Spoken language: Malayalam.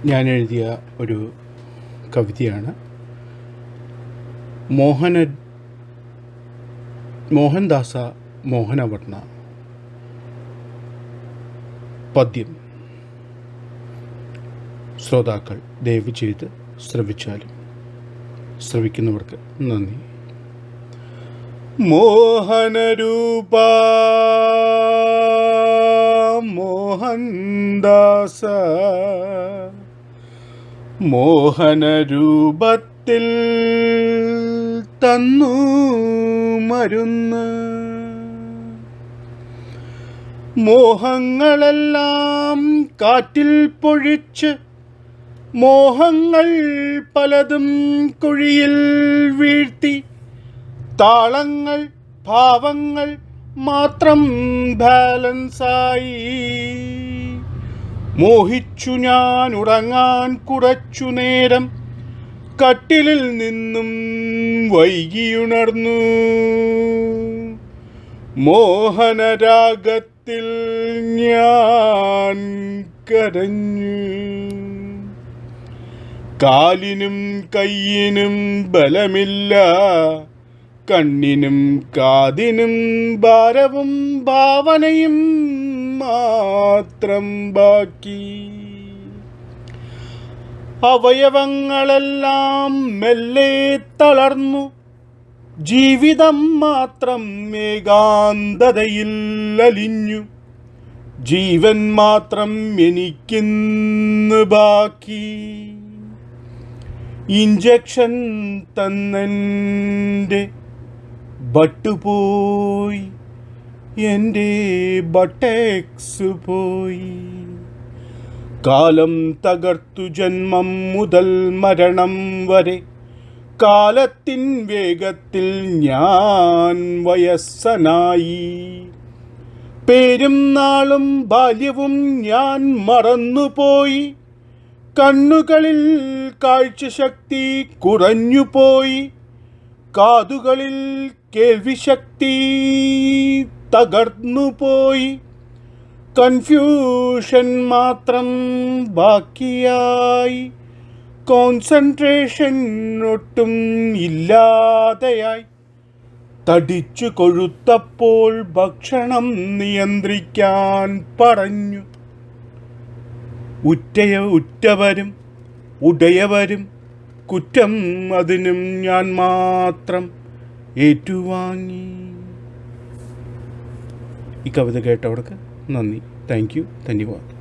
ഞാൻ എഴുതിയ ഒരു കവിതയാണ്. മോഹൻദാസ മോഹനവർണ്ണ. പദ്യം. ശ്രോതാക്കൾ ദയവ് ചെയ്ത് ശ്രവിച്ചാലും. ശ്രവിക്കുന്നവർക്ക് നന്ദി. മോഹനരൂപ മോഹൻദാസ, മോഹനരൂപത്തിൽ തന്നു മരുന്ന്. മോഹങ്ങളെല്ലാം കാറ്റിൽ പൊഴിച്ച്, മോഹങ്ങൾ പലതും കുഴിയിൽ വീഴ്ത്തി, താളങ്ങൾ ഭാവങ്ങൾ മാത്രം ബാലൻസായി. മോഹിച്ചു ഞാൻ ഉറങ്ങാൻ കുറച്ചു നേരം, കട്ടിലിൽ നിന്നും വൈകിയുണർന്നു. മോഹനരാഗത്തിൽ ഞാൻ കരഞ്ഞു. കാലിനും കയ്യിനും ബലമില്ല, കണ്ണിനും കാതിനും ഭാരവും ഭാവനയും മാത്രം ബാക്കി. അവയവങ്ങളെല്ലാം മെല്ലെ തളർന്നു, ജീവിതം മാത്രം ഏകാന്തതയിൽ അലിഞ്ഞു. ജീവൻ മാത്രം എനിക്കിന്ന് ബാക്കി. ഇഞ്ചക്ഷൻ തന്നെൻ്റെ ബട്ടുപോയി, എൻ്റെ ബട്ടക്സ് പോയി. കാലം തകർത്തു ജന്മം മുതൽ മരണം വരെ, കാലത്തിൻ വേഗത്തിൽ ഞാൻ വയസ്സനായി. പേരും നാളും ബാല്യവും ഞാൻ മറന്നുപോയി. കണ്ണുകളിൽ കാഴ്ചശക്തി കുറഞ്ഞുപോയി. കാതുകളിൽ കേൾവിശക്തി തകർന്നുപോയി. കൺഫ്യൂഷൻ മാത്രം ബാക്കിയായി. കോൺസെൻട്രേഷൻ ഒട്ടും ഇല്ലാതെയായി. തടിച്ചു കൊഴുത്തപ്പോൾ ഭക്ഷണം നിയന്ത്രിക്കാൻ പറഞ്ഞു. ഉറ്റവരും ഉടയവരും കുറ്റം അതിനും ഞാൻ മാത്രം ഏറ്റുവാങ്ങി. ഈ കവിത കേട്ടവർക്ക് നന്ദി. Thank you. ധന്യവാദം.